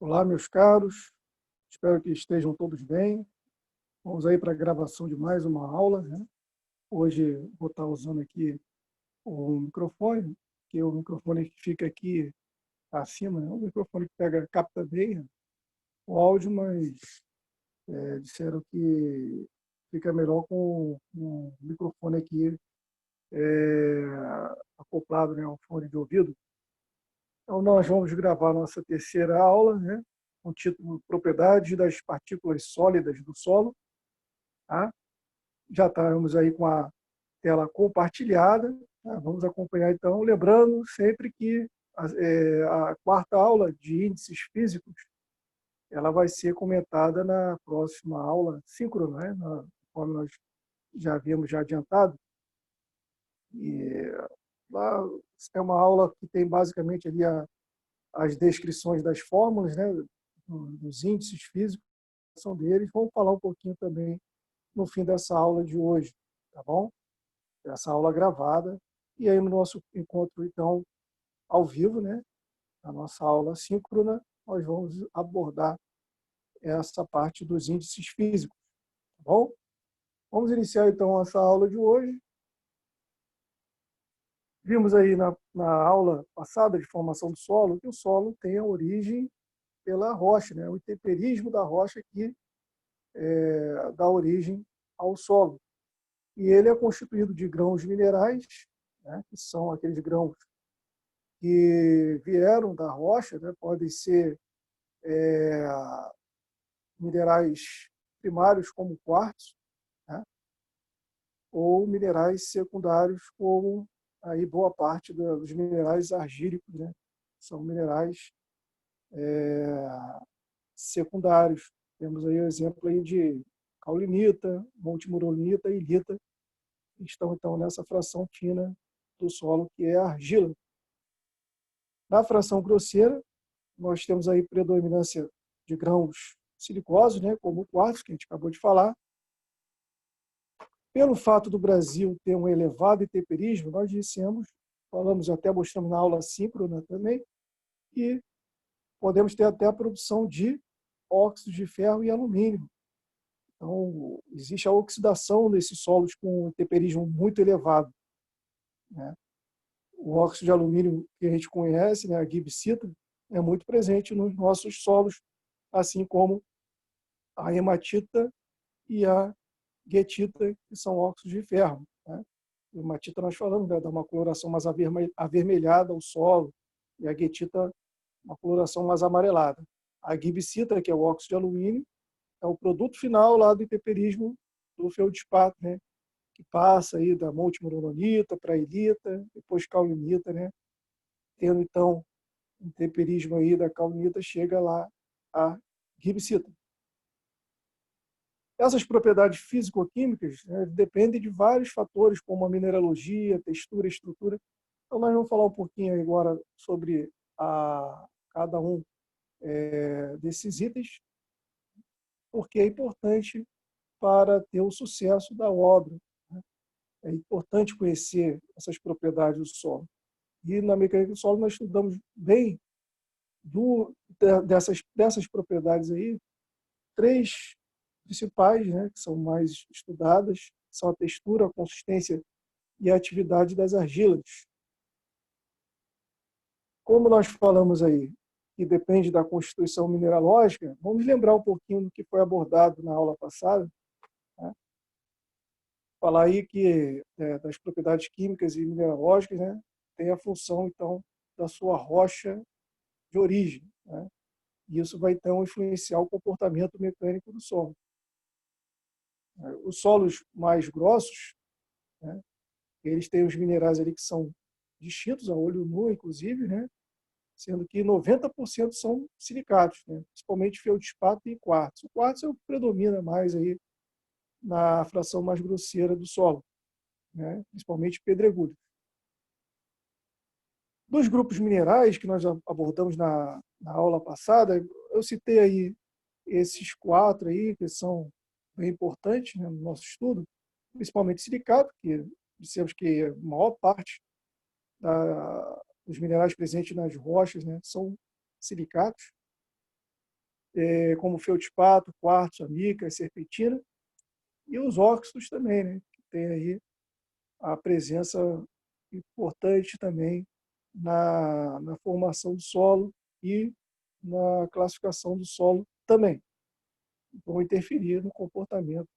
Olá, meus caros, espero que estejam todos bem. Vamos aí para a gravação de mais uma aula, né? Hoje vou estar usando aqui o microfone, que é o microfone que fica aqui acima, né? O microfone que capta bem, né, o áudio, mas disseram que fica melhor com o microfone aqui é, acoplado, né, ao fone de ouvido. Então, nós vamos gravar nossa terceira aula, né? Com o título Propriedades das Partículas Sólidas do Solo. Tá? Já estamos aí com a tela compartilhada. Tá? Vamos acompanhar então, lembrando sempre que a quarta aula de índices físicos ela vai ser comentada na próxima aula síncrona, né? Conforme nós já havíamos já adiantado. E lá é uma aula que tem basicamente ali as descrições das fórmulas, né? Dos índices físicos, são deles. Vamos falar um pouquinho também no fim dessa aula de hoje, tá bom? Essa aula gravada. E aí, no nosso encontro, então, ao vivo, né? A nossa aula síncrona, nós vamos abordar essa parte dos índices físicos, tá bom? Vamos iniciar, então, essa aula de hoje. Vimos aí na aula passada de formação do solo que o solo tem a origem pela rocha, né? O intemperismo da rocha que dá origem ao solo. E ele é constituído de grãos minerais, né? Que são aqueles grãos que vieram da rocha, né? Podem ser minerais primários, como quartzo, né? Ou minerais secundários, como aí boa parte dos minerais argílicos, né? São minerais secundários. Temos aí o exemplo aí de caulinita, multimuronita e ilita, que estão então nessa fração fina do solo, que é a argila. Na fração grosseira, nós temos aí predominância de grãos silicosos, né, como o quartzo, que a gente acabou de falar. Pelo fato do Brasil ter um elevado intemperismo, nós falamos até, mostramos na aula síncrona também, que podemos ter até a produção de óxidos de ferro e alumínio. Então, existe a oxidação desses solos com um temperismo muito elevado, né? O óxido de alumínio que a gente conhece, né, a gibsita, é muito presente nos nossos solos, assim como a hematita e a guetita, que são óxidos de ferro, né? A hematita nós falamos, né, dá uma coloração mais avermelhada ao solo, e a guetita uma coloração mais amarelada. A gibsita, que é o óxido de alumínio, é o produto final lá do intemperismo do feldspato, né? Que passa aí da multimuronita para a ilita, depois caulinita, né? Tendo então um temperismo aí da caulinita, chega lá a gibsita. Essas propriedades físico-químicas, né, dependem de vários fatores, como a mineralogia, textura, estrutura. Então, nós vamos falar um pouquinho agora sobre cada um desses itens, porque é importante para ter o sucesso da obra, né? É importante conhecer essas propriedades do solo. E na mecânica do solo nós estudamos bem dessas propriedades aí, três principais, né, que são mais estudadas, são a textura, a consistência e a atividade das argilas. Como nós falamos aí, que depende da constituição mineralógica, vamos lembrar um pouquinho do que foi abordado na aula passada, né? Falar aí que das propriedades químicas e mineralógicas, né, tem a função, então, da sua rocha de origem, né? E isso vai, então, influenciar o comportamento mecânico do solo. Os solos mais grossos, né, eles têm os minerais ali que são distintos a olho nu, inclusive, né, sendo que 90% são silicatos, né, principalmente feldspato e quartzo. O quartzo é o que predomina mais aí na fração mais grosseira do solo, né, principalmente pedregulho. Dos grupos minerais que nós abordamos na aula passada, eu citei aí esses quatro aí, que são bem importantes, né, no nosso estudo, principalmente silicato, que dissemos que a maior parte dos minerais presentes nas rochas, né, são silicatos. como feldspato, quartzo, a mica, a serpentina, e os óxidos também, né? Que tem aí a presença importante também na formação do solo e na classificação do solo também. Vão interferir no comportamento,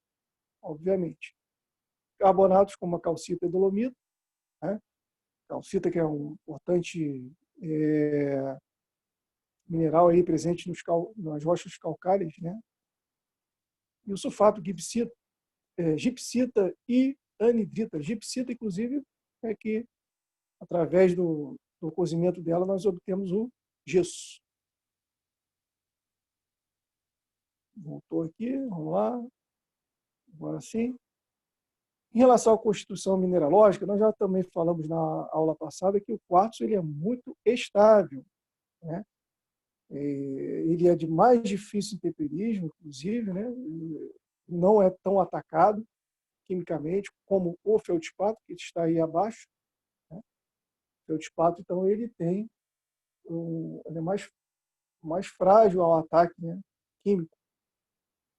obviamente. Carbonatos como a calcita e a dolomita, né? Calcita, que é um importante mineral aí presente nas rochas calcárias, né? E o sulfato gipsita e anidrita. Gipsita, inclusive, é que, através do cozimento dela, nós obtemos o gesso. Voltou aqui, vamos lá. Agora sim. Em relação à constituição mineralógica, nós já também falamos na aula passada que o quartzo ele é muito estável, né? Ele é de mais difícil temperismo, inclusive, né? Não é tão atacado quimicamente como o feldspato, que está aí abaixo, né? O feldspato, então, ele é mais frágil ao ataque, né, químico.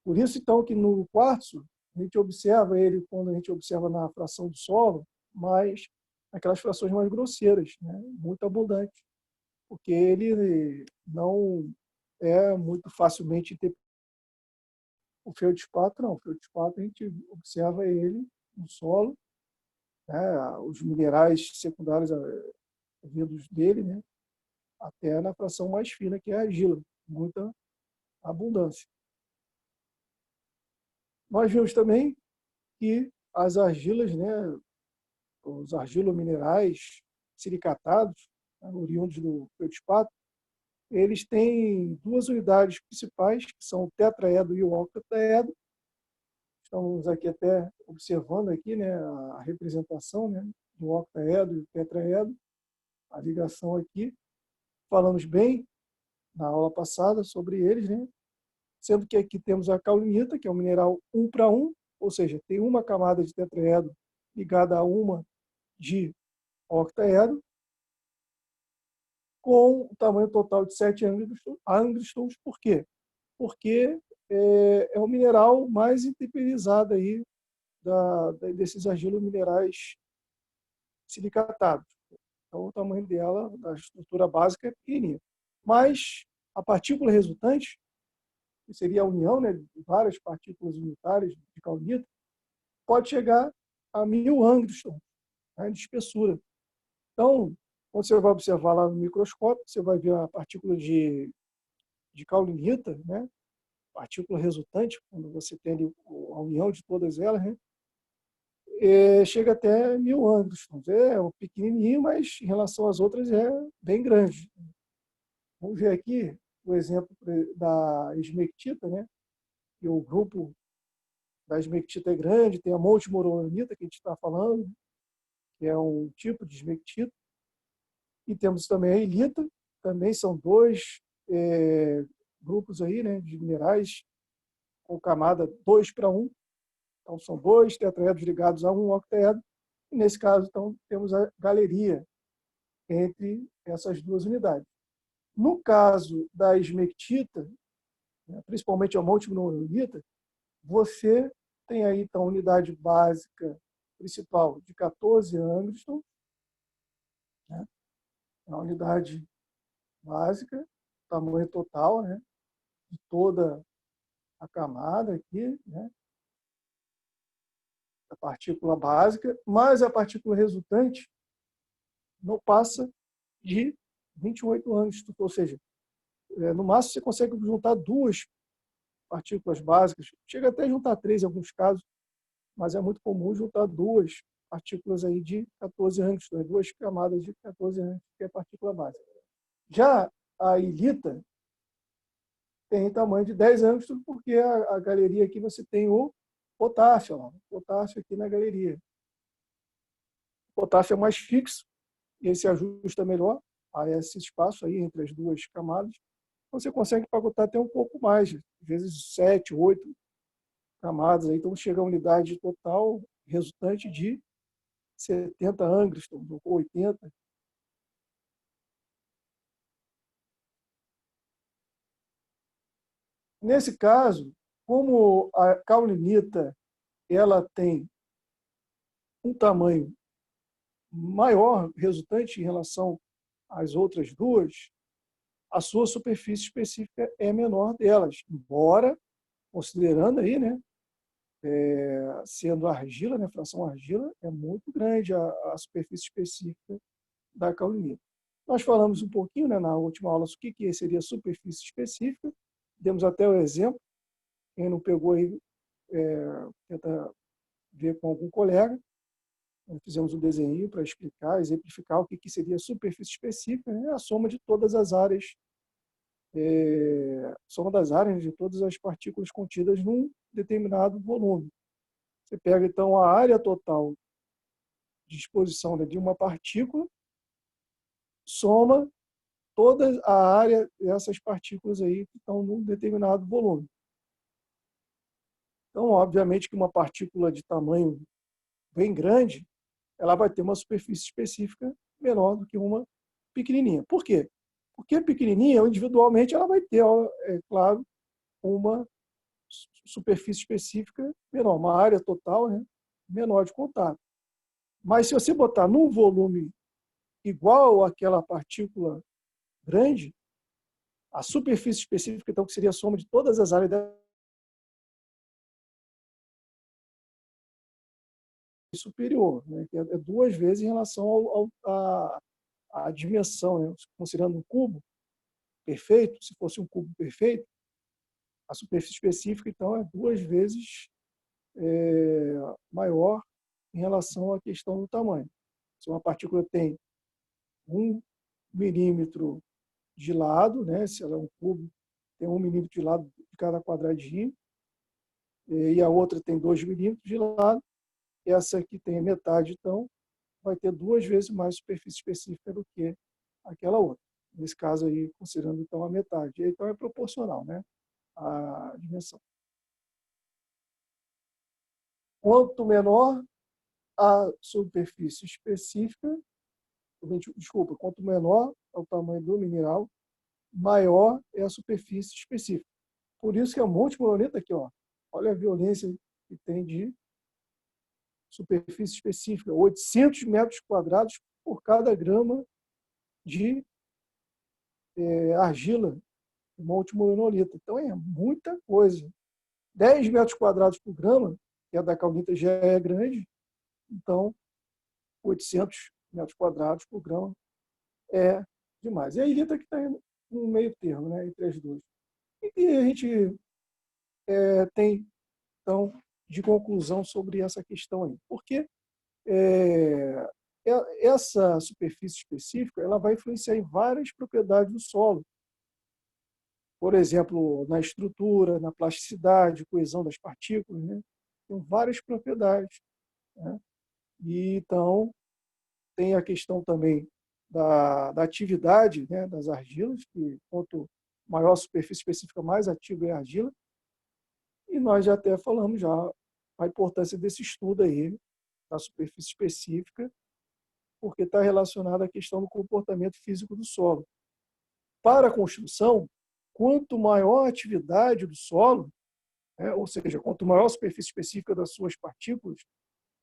Por isso, então, que no quartzo, a gente observa ele, quando a gente observa na fração do solo, mas aquelas frações mais grosseiras, né, muito abundantes, porque ele não é muito facilmente. O feldspato não, o feldspato a gente observa ele no solo, né, os minerais secundários vindos dele, né, até na fração mais fina, que é a argila, muita abundância. Nós vimos também que as argilas, né, os argilominerais silicatados, né, oriundos do feldspato, eles têm duas unidades principais, que são o tetraedro e o octaedro. Estamos aqui até observando aqui, né, a representação, né, do octaedro e do tetraedro, a ligação aqui. Falamos bem na aula passada sobre eles, né? Sendo que aqui temos a caulinita, que é um mineral 1 para 1, ou seja, tem uma camada de tetraedro ligada a uma de octaedro, com o tamanho total de 7 angstroms. Por quê? Porque é o mineral mais interperizado aí desses argilominerais silicatados. Então, o tamanho dela, da estrutura básica, é pequenininho. Mas a partícula resultante, que seria a união, né, de várias partículas unitárias de caulita, pode chegar a 1000 angstroms, né, de espessura. Então, quando você vai observar lá no microscópio, você vai ver a partícula de caulinita, né, partícula resultante, quando você tem ali a união de todas elas, né, chega até 1000 angstroms. É um pequenininho, mas em relação às outras é bem grande. Vamos ver aqui o exemplo da esmectita, né? Que o grupo da esmectita é grande, tem a multimoronita que a gente está falando, que é um tipo de esmectita. E temos também a ilita, também são dois grupos aí, né, de minerais com camada 2 para 1. Então, são dois tetraedros ligados a um octaedro. E, nesse caso, então, temos a galeria entre essas duas unidades. No caso da esmectita, né, principalmente a multimoronita, você tem aí, então, a unidade básica principal de 14 angstroms, né, a unidade básica, tamanho total, né, de toda a camada aqui, né, a partícula básica, mas a partícula resultante não passa de 28 angstroms, ou seja, no máximo você consegue juntar duas partículas básicas, chega até a juntar três em alguns casos, mas é muito comum juntar duas partículas aí de 14 angstroms, duas camadas de 14 angstroms, que é a partícula básica. Já a ilita tem tamanho de 10 angstroms, porque a galeria aqui você tem o potássio, ó, potássio aqui na galeria. O potássio é mais fixo, e ele se ajusta melhor a esse espaço aí entre as duas camadas. Você consegue pacotar até um pouco mais, às vezes 7, 8 camadas. Aí, então chega a unidade total resultante de 70 angstroms, ou 80. Nesse caso, como a caulinita ela tem um tamanho maior resultante em relação às outras duas, a sua superfície específica é menor delas, embora, considerando aí, né, sendo argila, né, fração argila, é muito grande a superfície específica da caulinita. Nós falamos um pouquinho, né, na última aula o que seria superfície específica, demos até o exemplo, quem não pegou aí, tenta ver com algum colega. Nós fizemos um desenho para explicar, exemplificar o que seria superfície específica, né? A soma de todas as áreas, soma das áreas de todas as partículas contidas num determinado volume. Você pega, então, a área total de exposição, né, de uma partícula, soma toda a área dessas partículas aí que estão num determinado volume. Então, obviamente que uma partícula de tamanho bem grande, ela vai ter uma superfície específica menor do que uma pequenininha. Por quê? Porque a pequenininha, individualmente, ela vai ter, é claro, uma superfície específica menor, uma área total, né, menor de contato. Mas se você botar num volume igual àquela partícula grande, a superfície específica, então, que seria a soma de todas as áreas dela, é superior, né, que é duas vezes em relação à dimensão, né? Considerando um cubo perfeito, se fosse um cubo perfeito, a superfície específica, então, é duas vezes maior em relação à questão do tamanho. Se uma partícula tem 1 milímetro de lado, né, se ela é um cubo, tem 1 milímetro de lado de cada quadradinho, e a outra tem 2 milímetros de lado, essa aqui tem a metade, então, vai ter duas vezes mais superfície específica do que aquela outra. Nesse caso aí, considerando então a metade. Então é proporcional, né, a dimensão. Quanto menor a superfície específica, desculpa, quanto menor é o tamanho do mineral, maior é a superfície específica. Por isso que a Monte Moronita aqui, ó, olha a violência que tem de superfície específica, 800 metros quadrados por cada grama de argila, Monte Moronita. Então é muita coisa. 10 metros quadrados por grama, que a da caunita já é grande, então 800 metros quadrados por grama é demais. E a ilita que está no meio termo, né, entre as duas. E a gente tem, então, de conclusão sobre essa questão aí. Porque essa superfície específica ela vai influenciar em várias propriedades do solo. Por exemplo, na estrutura, na plasticidade, coesão das partículas, né? Tem várias propriedades, né? E, então, tem a questão também da atividade, né, das argilas, que quanto maior a superfície específica, mais ativa é a argila. E nós já até falamos já a importância desse estudo aí, da superfície específica, porque está relacionado à questão do comportamento físico do solo. Para a construção, quanto maior a atividade do solo, né, ou seja, quanto maior a superfície específica das suas partículas,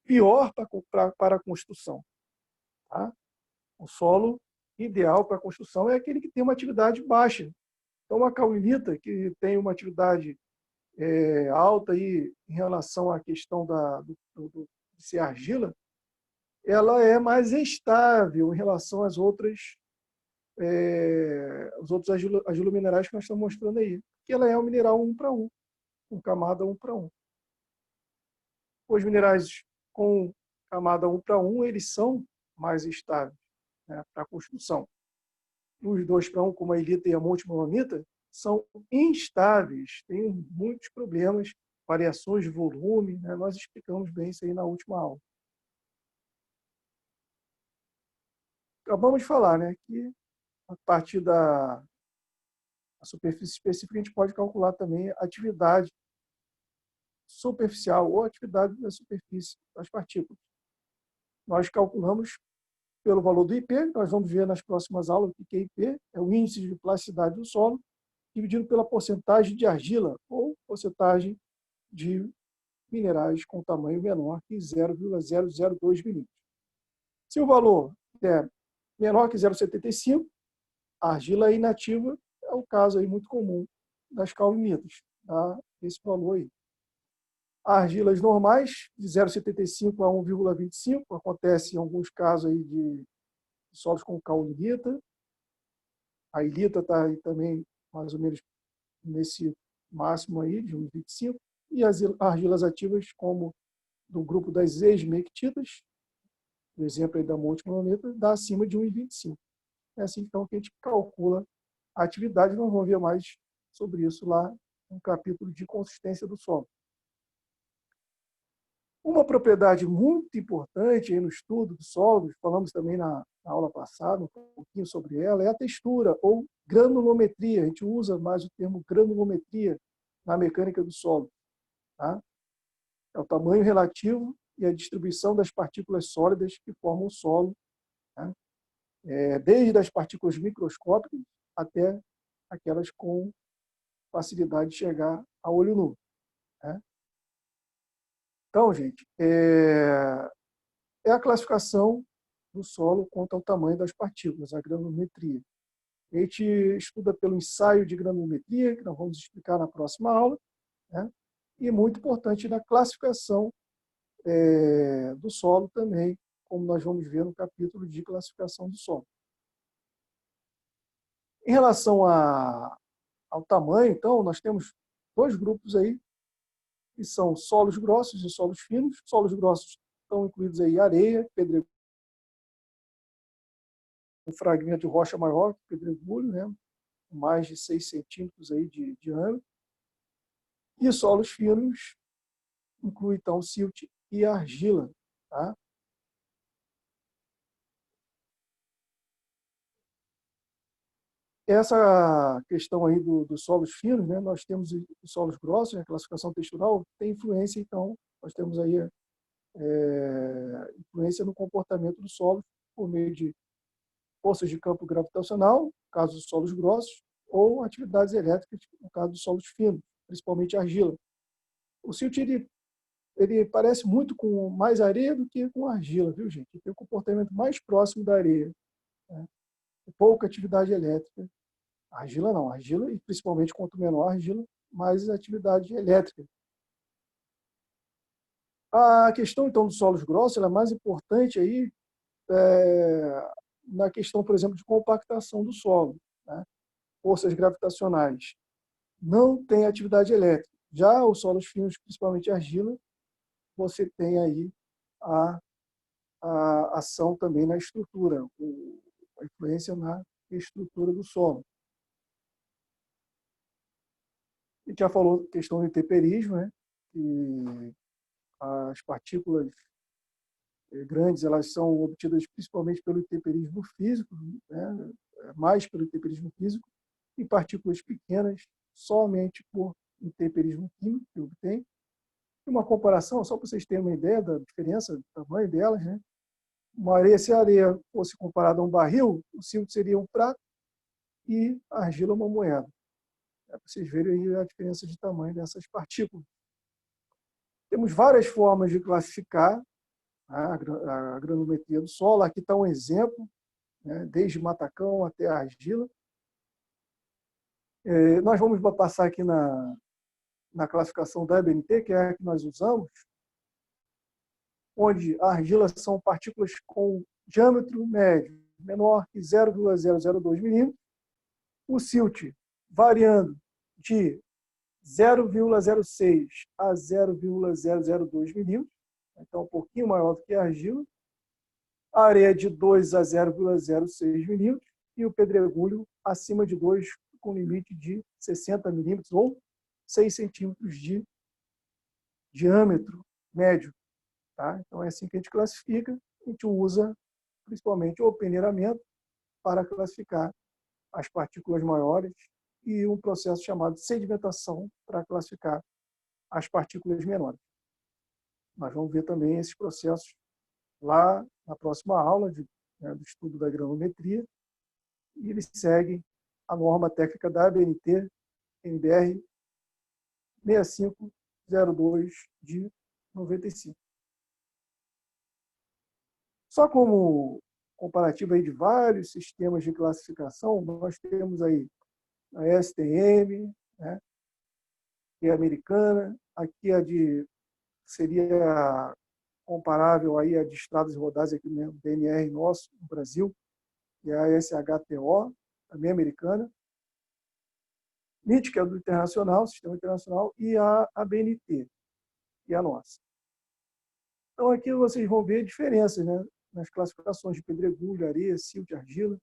pior para a construção. Tá? O solo ideal para a construção é aquele que tem uma atividade baixa. Então, a caolinita, que tem uma atividade alta aí, em relação à questão de ser argila, ela é mais estável em relação às outras os outros argilominerais que nós estamos mostrando aí, que ela é um mineral 1 para 1, com camada 1 para 1. Os minerais com camada 1 para 1, eles são mais estáveis, né, para a construção. Os 2 para 1, como a ilita e a multimolonita, são instáveis, têm muitos problemas, variações de volume, né? Nós explicamos bem isso aí na última aula. Acabamos de falar, né, que a partir da superfície específica a gente pode calcular também a atividade superficial ou atividade da superfície das partículas. Nós calculamos pelo valor do IP, nós vamos ver nas próximas aulas o que é IP, é o índice de plasticidade do solo, dividido pela porcentagem de argila ou porcentagem de minerais com tamanho menor que 0,002 milímetros. Se o valor é menor que 0,75, a argila é inativa, é o caso aí muito comum das caulinetas, tá? Esse valor aí. Argilas normais, de 0,75 a 1,25, acontece em alguns casos aí de solos com caulinita. A ilita está aí também mais ou menos nesse máximo aí, de 1,25. E as argilas ativas, como do grupo das esmectitas, o exemplo aí da multimononeta, dá acima de 1,25. É assim então que a gente calcula a atividade. Nós vamos ver mais sobre isso lá no capítulo de consistência do solo. Uma propriedade muito importante aí no estudo do solo, falamos também na aula passada um pouquinho sobre ela, é a textura ou granulometria. A gente usa mais o termo granulometria na mecânica do solo. Tá? É o tamanho relativo e a distribuição das partículas sólidas que formam o solo, tá? Desde as partículas microscópicas até aquelas com facilidade de chegar a olho nu. Né? Então, gente, é a classificação do solo quanto ao tamanho das partículas, a granulometria. A gente estuda pelo ensaio de granulometria, que nós vamos explicar na próxima aula, né? E muito importante na classificação do solo também, como nós vamos ver no capítulo de classificação do solo. Em relação ao tamanho, então, nós temos dois grupos aí, que são solos grossos e solos finos. Solos grossos estão incluídos aí areia, pedregulho, um fragmento de rocha maior que pedregulho, né? Mais de 6 centímetros aí de diâmetro. E solos finos inclui, então, silt e argila. Tá? Essa questão aí dos solos finos, né? Nós temos os solos grossos, né? A classificação textural tem influência, então, nós temos aí influência no comportamento do solo por meio de forças de campo gravitacional, no caso dos solos grossos, ou atividades elétricas, no caso dos solos finos, principalmente argila. O silt, ele parece muito com mais areia do que com argila, viu, gente? Ele tem um comportamento mais próximo da areia. Né? Pouca atividade elétrica. Argila não, argila, e principalmente quanto menor a argila, mais atividade elétrica. A questão, então, dos solos grossos, ela é mais importante aí na questão, por exemplo, de compactação do solo, né? Forças gravitacionais. Não tem atividade elétrica. Já os solos finos, principalmente a argila, você tem aí a ação também na estrutura, a influência na estrutura do solo. A gente já falou questão do intemperismo, né? Que as partículas grandes, elas são obtidas principalmente pelo intemperismo físico, né? Mais pelo intemperismo físico, e partículas pequenas somente por intemperismo químico que obtém. Uma comparação, só para vocês terem uma ideia da diferença do tamanho delas, né? Uma areia, se a areia fosse comparada a um barril, o silt seria um prato e a argila uma moeda. Para vocês verem aí a diferença de tamanho dessas partículas. Temos várias formas de classificar a granulometria do solo. Aqui está um exemplo, né, desde matacão até a argila. Nós vamos passar aqui na classificação da EBNT, que é a que nós usamos, onde a argila são partículas com diâmetro médio menor que 0,002 milímetros, o silt variando de 0,06 a 0,002 milímetros, então um pouquinho maior do que a argila, a areia de 2 a 0,06 milímetros e o pedregulho acima de 2, com limite de 60 milímetros ou 6 centímetros de diâmetro médio. Tá? Então é assim que a gente classifica. A gente usa principalmente o peneiramento para classificar as partículas maiores e um processo chamado de sedimentação para classificar as partículas menores. Nós vamos ver também esses processos lá na próxima aula do estudo da granulometria, e eles seguem a norma técnica da ABNT NBR 6502 de 95. Só como comparativo aí de vários sistemas de classificação, nós temos aí a STM, né, que é americana, aqui seria comparável aí a de estradas rodadas aqui no DNR nosso, no Brasil, que é a SHTO, também americana. NIT, que é do internacional, sistema internacional, e a ABNT, que é a nossa. Então, aqui vocês vão ver diferenças, né, nas classificações de pedregulho, areia, silt, argila.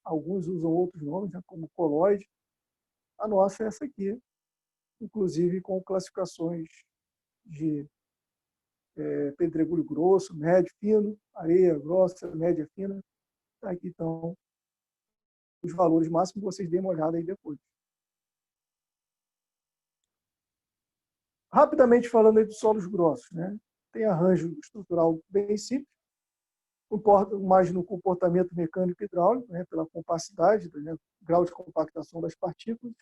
Alguns usam outros nomes, né, como coloide. A nossa é essa aqui, inclusive com classificações de pedregulho grosso, médio, fino, areia grossa, média, fina. Aqui estão os valores máximos, vocês deem uma olhada aí depois. Rapidamente falando aí dos solos grossos, né? Tem arranjo estrutural bem simples, mais no comportamento mecânico e hidráulico, né? Pela compacidade, né? Grau de compactação das partículas.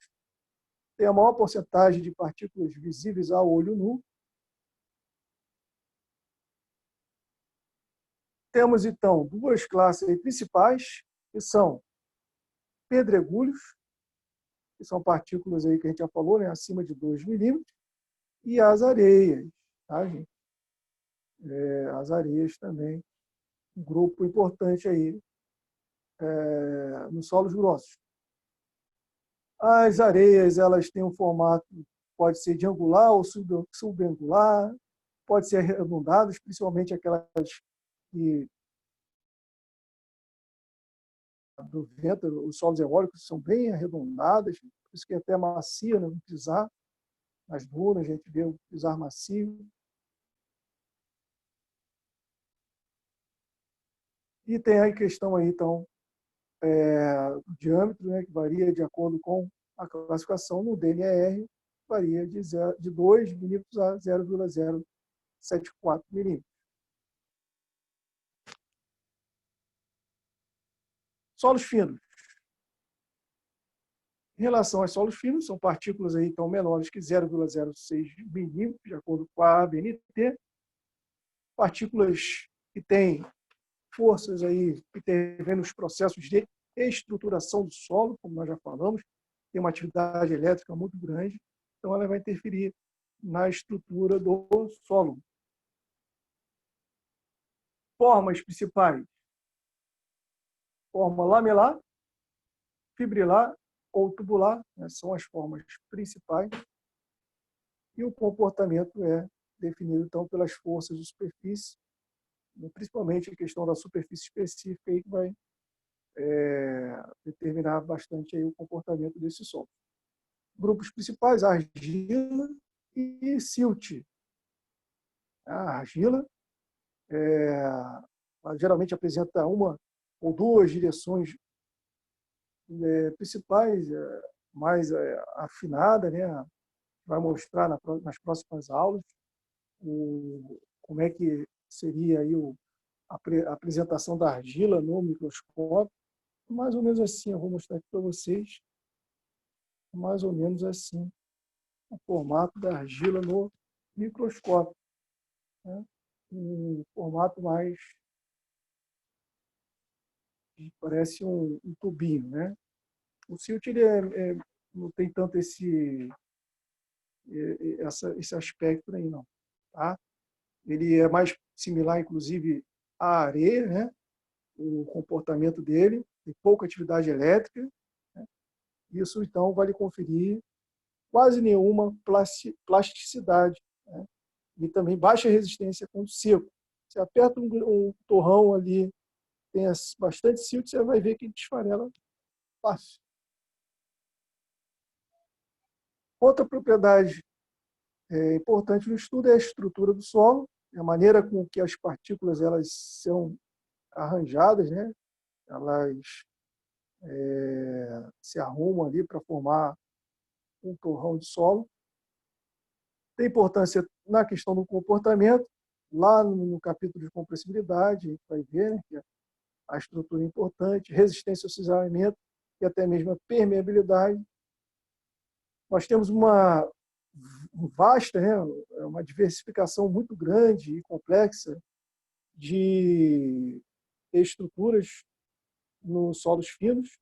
Tem a maior porcentagem de partículas visíveis ao olho nu. Temos, então, duas classes principais, que são pedregulhos, que são partículas aí que a gente já falou, né? Acima de 2 milímetros, e as areias, tá, gente? As areias também, um grupo importante aí nos solos grossos. As areias, elas têm um formato, pode ser de angular ou subangular, pode ser arredondadas, principalmente aquelas que do vento, os solos eólicos são bem arredondadas, por isso que é até macia, né, no pisar. Nas dunas, a gente vê o pisar macio. E tem a questão aí, então, do diâmetro, né, que varia de acordo com a classificação no DNR, varia de 2 milímetros a 0,074 milímetros. Solos finos. Em relação aos solos finos, são partículas aí tão menores que 0,06 milímetros, de acordo com a ABNT. Partículas que têm forças aí que intervêm nos processos de estruturação do solo, como nós já falamos, tem uma atividade elétrica muito grande, então ela vai interferir na estrutura do solo. Formas principais: forma lamelar, fibrilar ou tubular, né, são as formas principais. E o comportamento é definido, então, pelas forças de superfície, principalmente a questão da superfície específica, aí, que vai determinar bastante aí o comportamento desse solo. Grupos principais: argila e silt. A argila ela geralmente apresenta uma ou duas direções principais, mais afinada, né? Vai mostrar nas próximas aulas como é que seria aí a apresentação da argila no microscópio. Mais ou menos assim, eu vou mostrar aqui para vocês, mais ou menos assim, o formato da argila no microscópio, né? Um formato mais, parece um tubinho, né? O silt ele não tem tanto esse aspecto aí, não, tá? Ele é mais similar, inclusive, à areia, né? O comportamento dele, tem pouca atividade elétrica, né? Isso, então, vai lhe conferir quase nenhuma plasticidade, né? E também baixa resistência quando seco. Você aperta um torrão ali, tem bastante silt, você vai ver que ele desfarela fácil. Outra propriedade importante no estudo é a estrutura do solo, a maneira com que as partículas elas são arranjadas, né? Elas se arrumam ali para formar um torrão de solo. Tem importância na questão do comportamento. Lá no capítulo de compressibilidade, a gente vai ver, né, que a estrutura é importante, resistência ao cisalhamento e até mesmo a permeabilidade. nós temos uma vasta, né, uma diversificação muito grande e complexa de estruturas nos solos finos.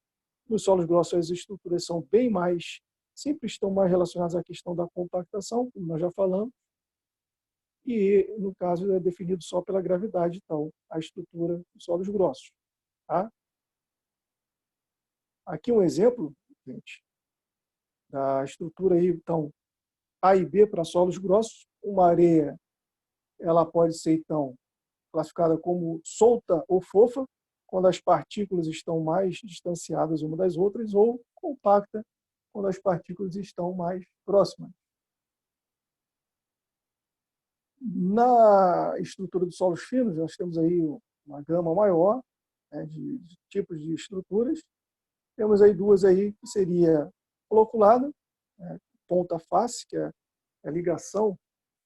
Nos solos grossos, as estruturas são bem mais simples, estão mais relacionadas à questão da compactação, como nós já falamos, e, no caso, é definido só pela gravidade, então, a estrutura dos solos grossos. Tá? Aqui um exemplo, gente, da estrutura aí, então, A e B para solos grossos. Uma areia, ela pode ser, então, classificada como solta ou fofa, quando as partículas estão mais distanciadas uma das outras, ou compacta, quando as partículas estão mais próximas. Na estrutura dos solos finos, nós temos aí uma gama maior, né, de tipos de estruturas. Temos aí duas aí, que seria floculada, né, ponta-face, que é a ligação,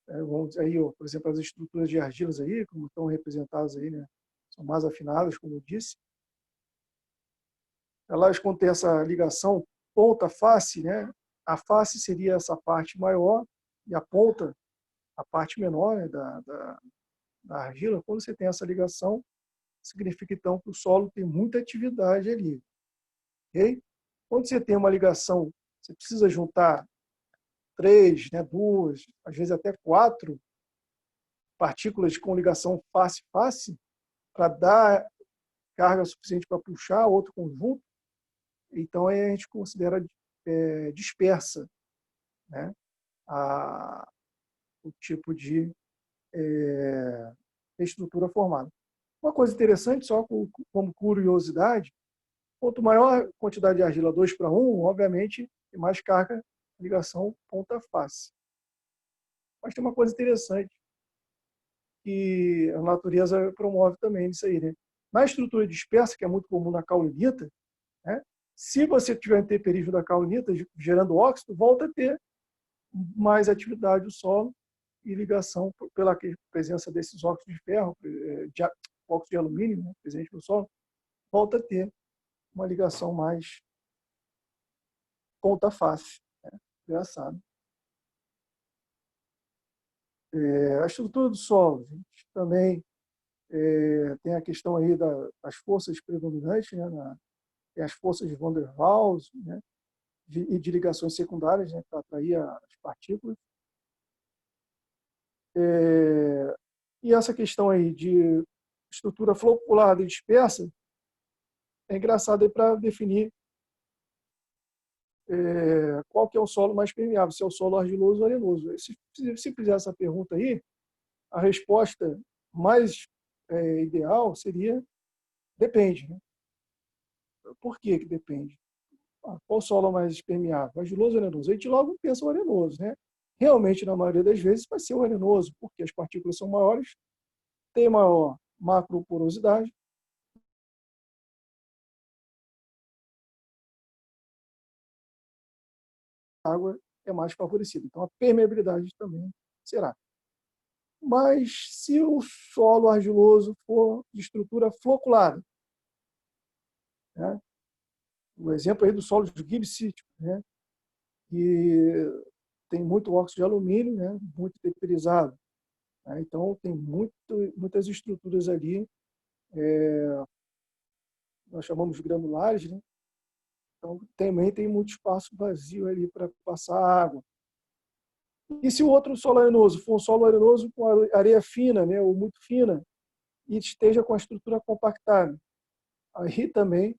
vamos dizer aí, ó, por exemplo, as estruturas de argilas aí, como estão representadas aí, né, são mais afinadas, como eu disse. Elas contêm essa ligação ponta-face, né? A face seria essa parte maior e a ponta, a parte menor, né, da argila. Quando você tem essa ligação, significa então que o solo tem muita atividade ali. Okay? Quando você tem uma ligação, você precisa juntar três, né, duas, às vezes até quatro partículas com ligação face-face para dar carga suficiente para puxar outro conjunto. Então, aí a gente considera dispersa, né, o tipo de estrutura formada. Uma coisa interessante, só como curiosidade, quanto maior a quantidade de argila 2:1, obviamente, tem mais carga ligação ponta-face. Mas tem uma coisa interessante que a natureza promove também nisso aí, né? Na estrutura dispersa, que é muito comum na caolinita, né? Se você tiver intemperismo da caolinita gerando óxido, volta a ter mais atividade do solo e ligação pela presença desses óxidos de ferro, óxido de alumínio, né, presente no solo, volta a ter uma ligação mais ponta-face. Né? Engraçado. A estrutura do solo, gente, também tem a questão aí das forças predominantes, né, tem as forças de Van der Waals, né, e de ligações secundárias, né, para atrair as partículas. E essa questão aí de estrutura floculada e dispersa é engraçado para definir qual que é o solo mais permeável, se é o solo argiloso ou arenoso. Se fizer essa pergunta aí, a resposta mais ideal seria depende. Né? Por que depende? Qual solo é mais permeável? Argiloso ou arenoso? A gente logo pensa o arenoso. Né? Realmente, na maioria das vezes, vai ser o arenoso, porque as partículas são maiores, tem maior macroporosidade, a água é mais favorecida. Então, a permeabilidade também será. Mas se o solo argiloso for de estrutura floculada, né? O exemplo aí do solo de gibsítico, né? Que tem muito óxido de alumínio, né? Muito temperizado. Né? Então, tem muitas estruturas ali, nós chamamos de granulares, né? Então, também tem muito espaço vazio ali para passar água. E se o outro solo arenoso for um solo arenoso com areia fina, né? Ou muito fina, e esteja com a estrutura compactada, aí também,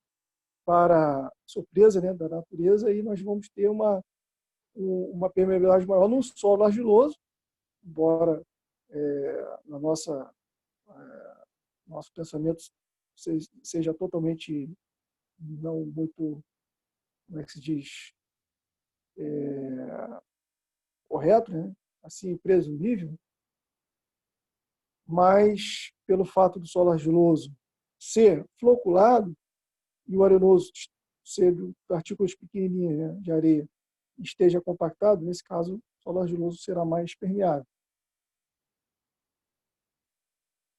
para surpresa, né, da natureza, aí nós vamos ter uma permeabilidade maior no solo argiloso, embora na nosso pensamento seja totalmente não muito, como é que se diz, correto, né? Assim, presumível, mas pelo fato do solo argiloso ser floculado e o arenoso ser de partículas pequenininhas, né, de areia, esteja compactado, nesse caso, o solo argiloso será mais permeável.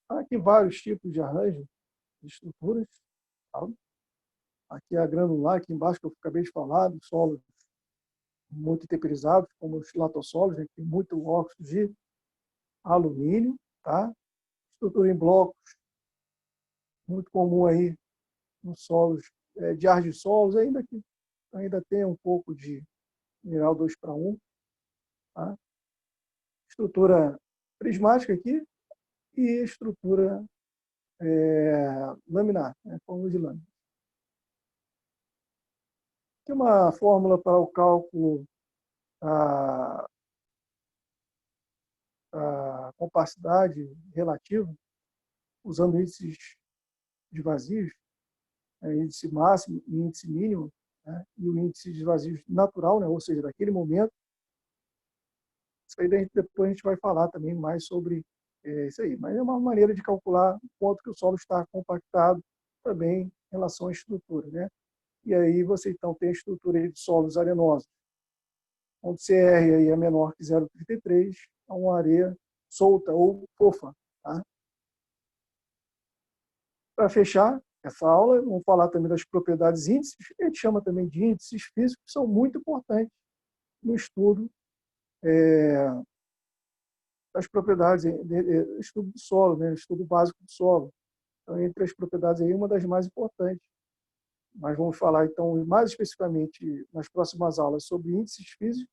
Há aqui vários tipos de arranjo, de estruturas. Tá? Aqui é a granular, aqui embaixo que eu acabei de falar, do solo muito temperizados, como os latossolos, né, que tem muito óxido de alumínio, tá? Estrutura em blocos, muito comum aí nos solos de argissolos, ainda que ainda tem um pouco de mineral 2:1, tá? Estrutura prismática aqui e estrutura laminar, né, fórmula de lâmina. Tem uma fórmula para o cálculo da compacidade relativa, usando índices de vazios, índice máximo e índice mínimo, né, e o índice de vazios natural, né, ou seja, daquele momento. Isso aí depois a gente vai falar também mais sobre isso aí. Mas é uma maneira de calcular o quanto que o solo está compactado também em relação à estrutura, né? E aí você então tem a estrutura de solos arenosos, onde CR aí é menor que 0,33, é uma areia solta ou fofa, tá? Para fechar essa aula, vamos falar também das propriedades índices, a gente chama também de índices físicos, que são muito importantes no estudo das propriedades, estudo do solo, né? Estudo básico do solo. Então, entre as propriedades aí, uma das mais importantes. Mas vamos falar, então, mais especificamente nas próximas aulas sobre índices físicos,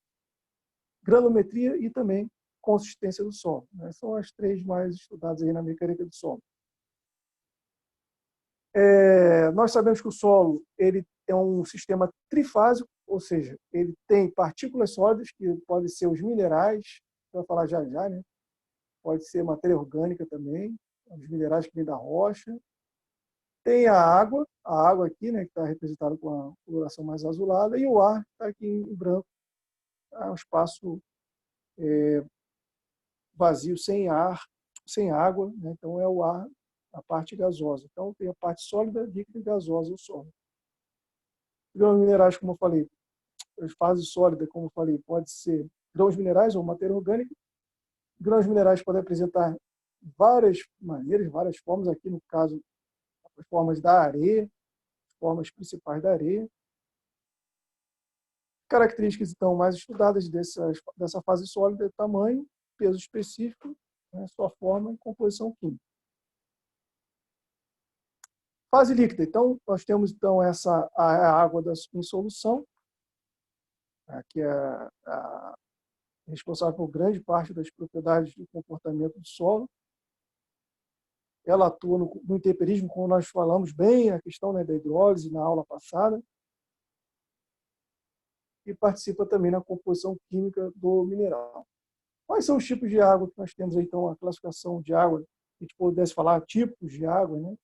granulometria e também consistência do solo, né? São as três mais estudadas aí na mecânica do solo. Nós sabemos que o solo ele é um sistema trifásico, ou seja, ele tem partículas sólidas, que podem ser os minerais, vai falar já já, né? Pode ser matéria orgânica também, os minerais que vêm da rocha. Tem a água aqui, né, que está representada com a coloração mais azulada, e o ar está aqui em branco, é um espaço vazio, sem ar, sem água, né? Então é o ar, a parte gasosa. Então tem a parte sólida, líquida e gasosa, o solo. Grãos minerais, como eu falei, as fases sólidas, como eu falei, pode ser grãos minerais ou matéria orgânica. Grãos minerais podem apresentar várias maneiras, várias formas, aqui no caso, as formas da areia, as formas principais da areia. Características, então, mais estudadas dessa fase sólida: tamanho, peso específico, né, sua forma e composição química. Fase líquida. Então, nós temos então a água em solução, que é responsável por grande parte das propriedades do comportamento do solo. Ela atua no intemperismo, como nós falamos bem, a questão, né, da hidrólise na aula passada, e participa também na composição química do mineral. Quais são os tipos de água que nós temos aí, então, a classificação de água? A gente pudesse falar tipos de água, né?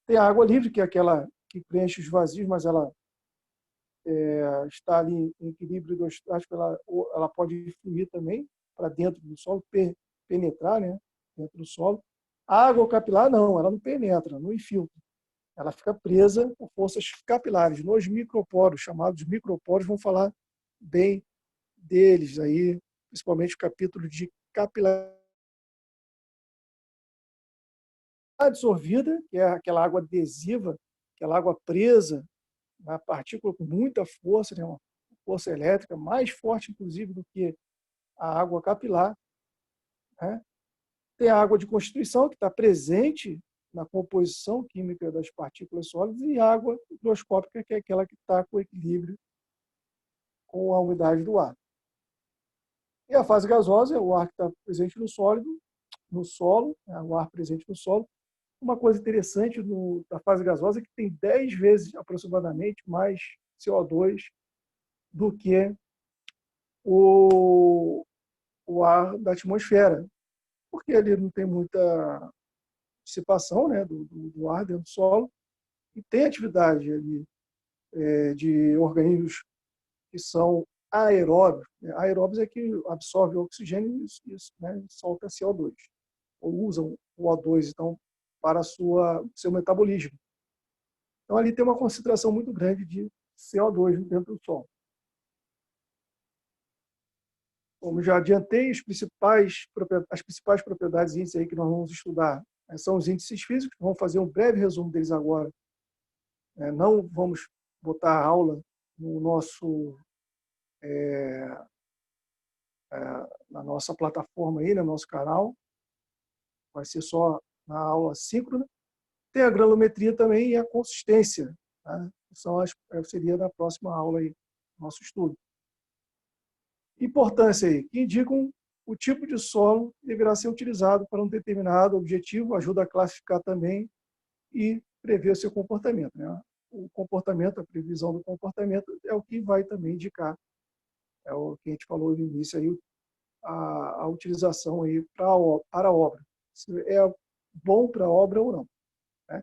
Tem a água livre, que é aquela que preenche os vazios, mas ela está ali em equilíbrio hidrostático, ela pode fluir também para dentro do solo, penetrar, né, dentro do solo. A água capilar, não, ela não penetra, não infiltra. Ela fica presa por forças capilares. Nos microporos, chamados microporos, vamos falar bem deles aí, principalmente o capítulo de capilaridade absorvida, que é aquela água adesiva, aquela água presa na partícula com muita força, né, uma força elétrica mais forte, inclusive, do que a água capilar, né? Tem a água de constituição, que está presente na composição química das partículas sólidas, e a água higroscópica, que é aquela que está com equilíbrio com a umidade do ar. E a fase gasosa é o ar que está presente no sólido, no solo, né, o ar presente no solo. Uma coisa interessante da fase gasosa é que tem 10 vezes aproximadamente mais CO2 do que o ar da atmosfera, porque ele não tem muita dissipação, né, do ar dentro do solo, e tem atividade ali de organismos que são aeróbios. Aeróbios é que absorve o oxigênio e né, solta CO2, ou usam o O2, então, para seu metabolismo. Então, ali tem uma concentração muito grande de CO2 dentro do solo. Como já adiantei, as principais propriedades índices aí que nós vamos estudar são os índices físicos. Vamos fazer um breve resumo deles agora. Não vamos botar a aula no nosso na nossa plataforma aí, no nosso canal. Vai ser só na aula síncrona. Tem a granulometria também e a consistência, tá? Seria da próxima aula aí, nosso estudo. Importância aí, que indicam o tipo de solo que deverá ser utilizado para um determinado objetivo, ajuda a classificar também e prever o seu comportamento, né? O comportamento, a previsão do comportamento é o que vai também indicar, é o que a gente falou no início aí, a utilização aí para a obra. Se é bom para a obra ou não, né?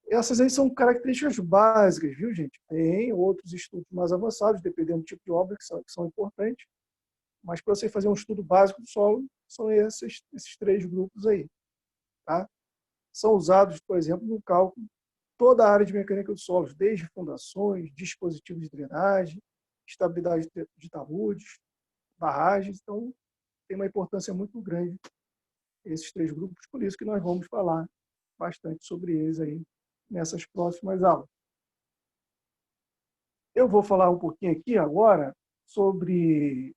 Essas aí são características básicas, viu, gente? Tem outros estudos mais avançados, dependendo do tipo de obra, que são importantes, mas para você fazer um estudo básico do solo, são esses três grupos aí, tá? São usados, por exemplo, no cálculo toda a área de mecânica dos solos, desde fundações, dispositivos de drenagem, estabilidade de taludes, barragens. Então, tem uma importância muito grande esses três grupos, por isso que nós vamos falar bastante sobre eles aí nessas próximas aulas. Eu vou falar um pouquinho aqui agora sobre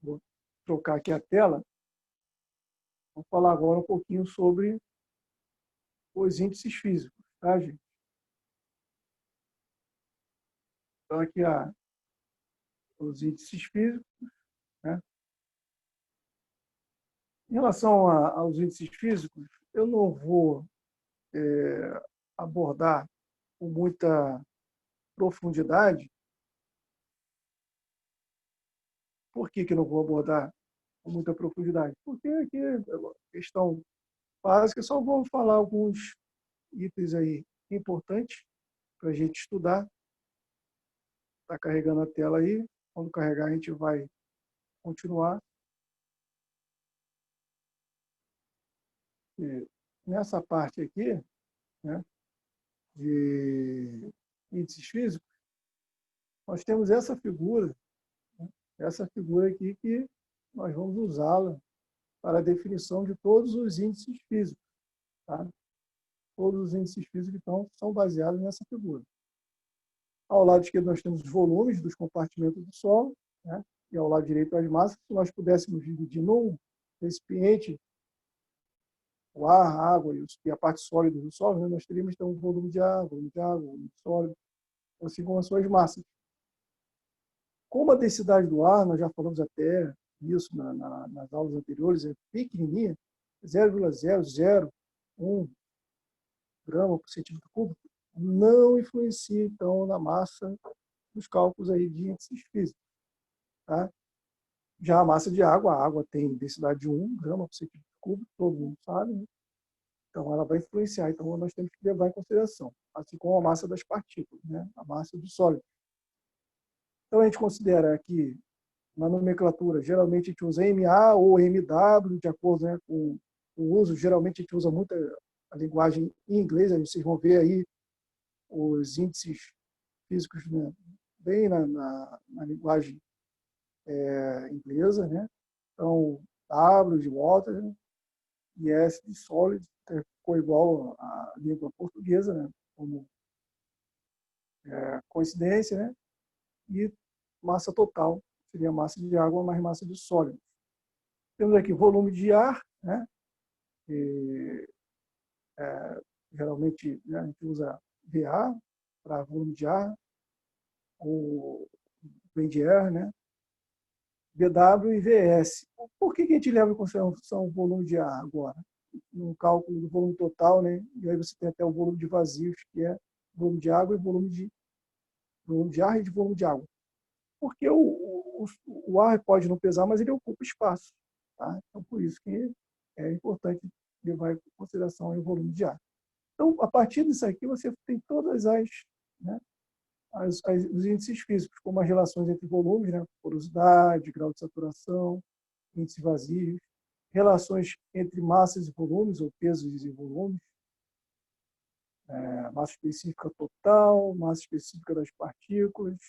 Vou trocar aqui a tela. Vou falar agora um pouquinho sobre os índices físicos, tá, gente? Então, aqui os índices físicos, né? Em relação aos índices físicos, eu não vou abordar com muita profundidade. Por que eu não vou abordar com muita profundidade? Porque aqui é questão básica, só vou falar alguns itens aí importantes para a gente estudar. Está carregando a tela aí. Quando carregar, a gente vai continuar. E nessa parte aqui, né, de índices físicos, nós temos essa figura, né, essa figura aqui que nós vamos usá-la para a definição de todos os índices físicos. Tá? Todos os índices físicos, então, são baseados nessa figura. Ao lado esquerdo, nós temos os volumes dos compartimentos do solo, né? E ao lado direito, as massas. Se nós pudéssemos dividir num recipiente o ar, a água e a parte sólida do solo, né? Nós teríamos então um volume de água, volume de sólido, assim como as suas massas. Como a densidade do ar, nós já falamos até isso nas aulas anteriores, é pequenininha, 0,001 grama por centímetro cúbico, não influencia, então, na massa dos cálculos aí de índices físicos. Tá? Já a água tem densidade de 1 grama por centímetro cúbico, todo mundo sabe, né? Então, ela vai influenciar. Então, nós temos que levar em consideração, assim como a massa das partículas, né? A massa do sólido. Então, a gente considera que, na nomenclatura, geralmente a gente usa MA ou MW, de acordo, né, com o uso. Geralmente a gente usa muito a linguagem em inglês, aí vocês vão ver aí os índices físicos, né, bem na linguagem inglesa, né? Então, W de water, né, e S de solid, ficou igual à língua portuguesa, né, como coincidência, né? E massa total seria massa de água mais massa de sólido. Temos aqui volume de ar, né? E, geralmente, né, a gente usa VA para volume de ar, ou vem de air, né? VW e VS. Por que a gente leva em consideração o volume de ar agora? No cálculo do volume total, né? E aí você tem até o volume de vazios, que é volume de água e volume de ar e de volume de água. Porque o ar pode não pesar, mas ele ocupa espaço. Tá? Então, por isso que é importante levar em consideração o volume de ar. Então, a partir disso aqui, você tem todas né, os índices físicos, como as relações entre volumes, né, porosidade, grau de saturação, índices vazios, relações entre massas e volumes, ou pesos e volumes, massa específica total, massa específica das partículas,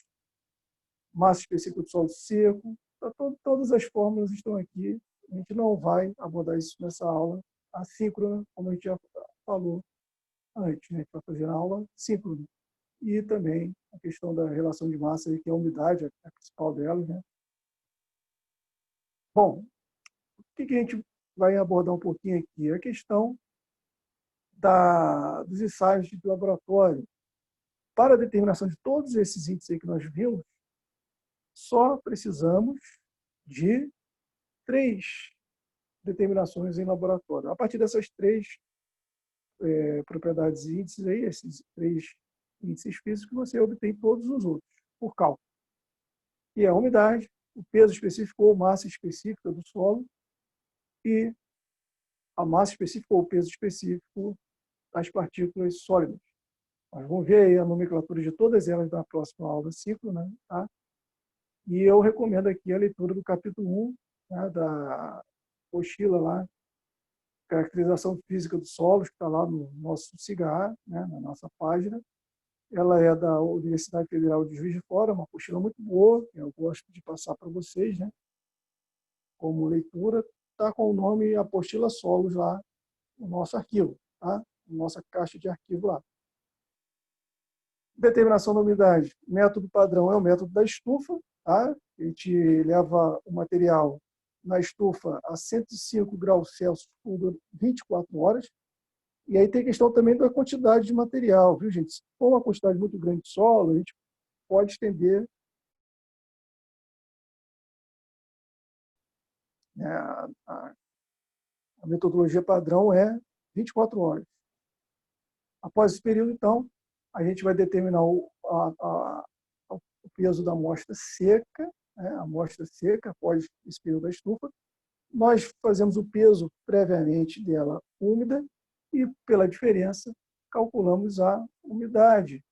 massa específica do solo seco. Então, todas as fórmulas estão aqui. A gente não vai abordar isso nessa aula assíncrona, como a gente já falou antes, né? A gente vai fazer a aula síncrona. e também a questão da relação de massa, que é a umidade, a principal dela, né? Bom, o que a gente vai abordar um pouquinho aqui? A questão dos ensaios de laboratório. Para a determinação de todos esses índices aí que nós vimos, só precisamos de 3 determinações em laboratório. A partir dessas 3 propriedades e índices, aí, esses 3 índices físicos, você obtém todos os outros, por cálculo. E a umidade, o peso específico ou massa específica do solo e a massa específica ou o peso específico das partículas sólidas. Nós vamos ver aí a nomenclatura de todas elas na próxima aula ciclo, né? Tá? E eu recomendo aqui a leitura do capítulo 1, né, da apostila lá, Caracterização Física dos Solos, que está lá no nosso CIGAR, né, na nossa página. Ela é da Universidade Federal de Juiz de Fora, uma apostila muito boa, que eu gosto de passar para vocês, né, como leitura. Está com o nome Apostila Solos lá no nosso arquivo, tá? Nossa caixa de arquivo lá. Determinação da umidade. Método padrão é o método da estufa, tá? A gente leva o material na estufa a 105 graus Celsius por 24 horas. E aí tem questão também da quantidade de material, viu, gente? Se for uma quantidade muito grande de solo, a gente pode estender, né, a metodologia padrão é 24 horas. Após esse período, então, a gente vai determinar o peso da amostra seca, né, a amostra seca após esse período da estufa. Nós fazemos o peso previamente dela úmida e, pela diferença, calculamos a umidade.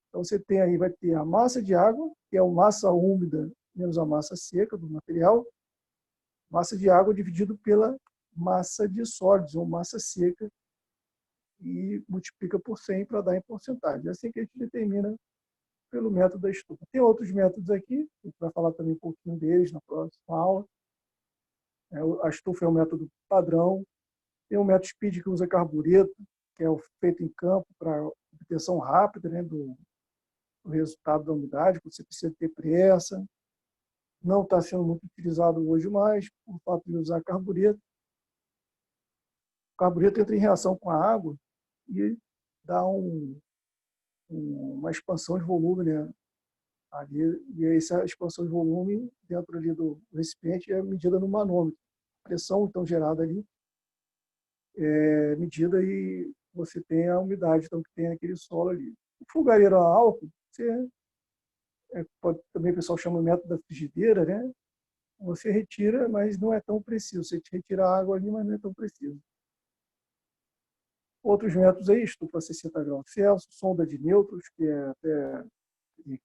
Então, você tem aí, vai ter a massa de água, que é a massa úmida menos a massa seca do material, massa de água dividido pela massa de sólidos, ou massa seca, e multiplica por 100 para dar em porcentagem. É assim que a gente determina pelo método da estufa. Tem outros métodos aqui, a gente vai falar também um pouquinho deles na próxima aula. A estufa é um método padrão. Tem um método SPEED que usa carbureto, que é o feito em campo para obtenção rápida, né, do resultado da umidade, que você precisa ter pressa. Não está sendo muito utilizado hoje mais, por fato de usar carbureto. O carbureto entra em reação com a água e dá uma expansão de volume, né? Ali, e essa expansão de volume dentro ali do recipiente é medida no manômetro. A pressão, então, gerada ali é medida e você tem a umidade então, que tem naquele solo ali. O fogareiro a álcool, também o pessoal chama de método da frigideira, né? Você retira, mas não é tão preciso. Você retira a água ali, mas não é tão preciso. Outros métodos aí, estufa a 60 graus Celsius, sonda de nêutrons, que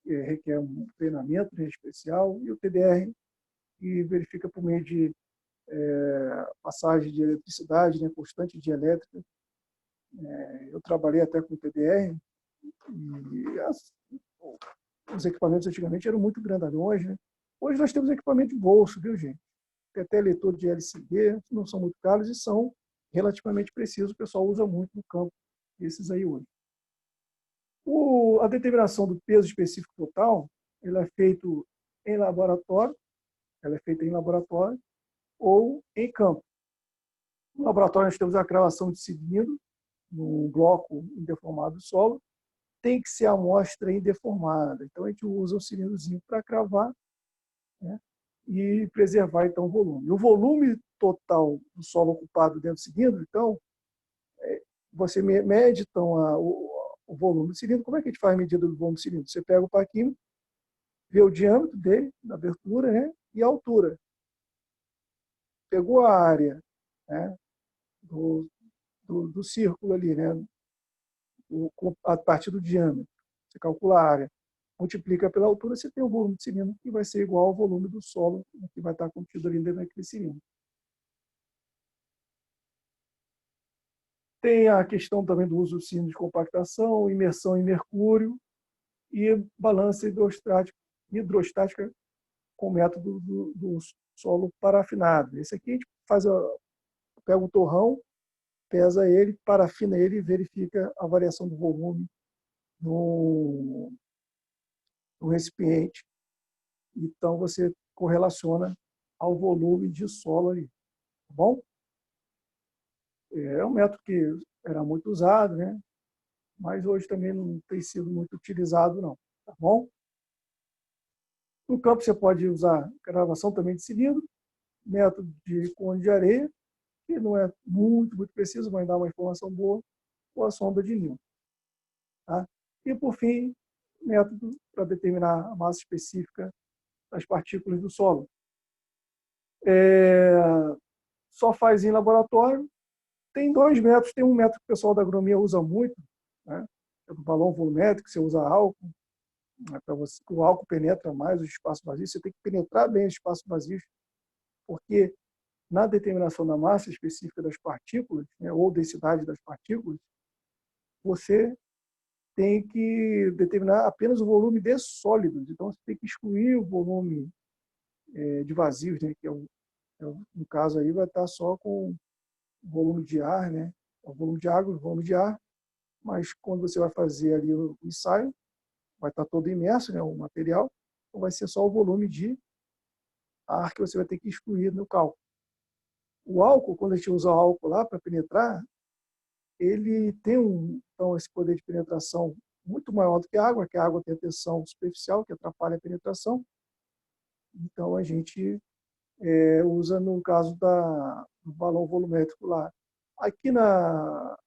requer um treinamento, né, especial, e o TDR, que verifica por meio de passagem de eletricidade, né, constante de elétrica. Eu trabalhei até com TDR, e os equipamentos antigamente eram muito grandalhões, né? Hoje nós temos equipamento de bolso, viu, gente? Tem até leitor de LCD, não são muito caros e são relativamente precisos, o pessoal usa muito no campo, esses aí hoje. A determinação do peso específico total, ela é feita em laboratório, ou em campo. No laboratório nós temos a cravação de cilindro, no bloco indeformado do solo, tem que ser a amostra indeformada. Então a gente usa o cilindrozinho para cravar, né, e preservar então o volume. O volume total do solo ocupado dentro do cilindro, então, você mede então, o volume do cilindro. Como é que a gente faz a medida do volume do cilindro? Você pega o paquímetro, vê o diâmetro dele, da abertura, né, e a altura. Pegou a área, né, do círculo ali, né, a partir do diâmetro. Você calcula a área, multiplica pela altura, você tem o volume do cilindro, que vai ser igual ao volume do solo que vai estar contido ali dentro daquele cilindro. Tem a questão também do uso do cilindro de compactação, imersão em mercúrio e balança hidrostática com o método do solo parafinado. Esse aqui a gente pega um torrão, pesa ele, parafina ele e verifica a variação do volume no recipiente. Então, você correlaciona ao volume de solo ali, tá bom? É um método que era muito usado, né? Mas hoje também não tem sido muito utilizado, não, tá bom? No campo, você pode usar gravação também de cilindro, método de cone de areia, que não é muito preciso, mas dá uma informação boa, ou a sonda de Newton. Tá? E, por fim, método para determinar a massa específica das partículas do solo. Só faz em laboratório. Tem dois métodos. Tem um método que o pessoal da agronomia usa muito, né? É o balão volumétrico, você usa álcool. Né? O álcool penetra mais os espaços vazios. Você tem que penetrar bem os espaços vazios, porque na determinação da massa específica das partículas, né, ou densidade das partículas, você tem que determinar apenas o volume de sólidos. Então, você tem que excluir o volume de vazios, né, que no caso aí vai estar só com o volume de ar, né, o volume de água, o volume de ar, mas quando você vai fazer ali o ensaio, vai estar todo imerso, né, o material, então vai ser só o volume de ar que você vai ter que excluir no cálculo. O álcool, quando a gente usa o álcool lá para penetrar, ele tem então, esse poder de penetração muito maior do que a água tem a tensão superficial, que atrapalha a penetração. Então, a gente usa no caso do balão volumétrico lá. Aqui na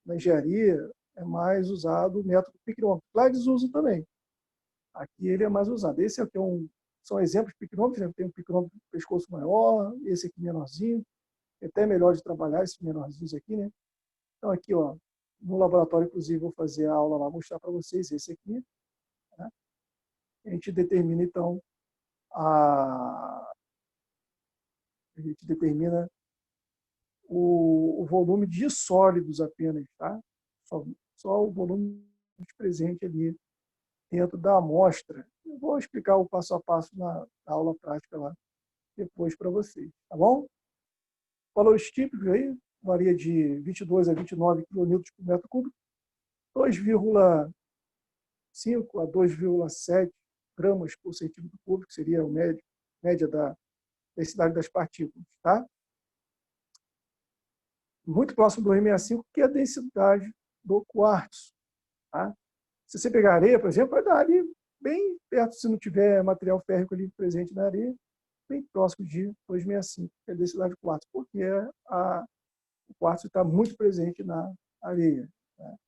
engenharia, é mais usado o método picnômetro. Lá eles usam também. Aqui ele é mais usado. Esse aqui são exemplos de picnômetros, né? Tem um picnômetro de pescoço maior, esse aqui menorzinho, é até melhor de trabalhar esses menorzinhos aqui, né? Então, aqui, ó, no laboratório, inclusive, vou fazer a aula lá, mostrar para vocês esse aqui. Né? A gente determina, então, o volume de sólidos apenas, tá? Só o volume presente ali dentro da amostra. Eu vou explicar o passo a passo na aula prática lá depois para vocês, tá bom? Valores típicos aí, varia de 22 a 29 kN por metro cúbico, 2,5 a 2,7 gramas por centímetro cúbico, seria a média da densidade das partículas, tá? Muito próximo do 2,65, que é a densidade do quartzo, tá? Se você pegar areia, por exemplo, vai dar ali bem perto, se não tiver material férrico ali presente na areia, bem próximo de 2,65, que é a densidade do quartzo, porque o quartzo está muito presente na areia. Tá?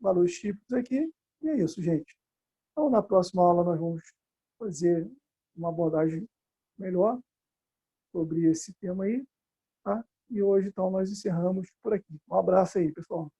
Valores típicos aqui, e é isso, gente. Então, na próxima aula, nós vamos fazer uma abordagem melhor sobre esse tema aí, tá? E hoje, então, nós encerramos por aqui. Um abraço aí, pessoal.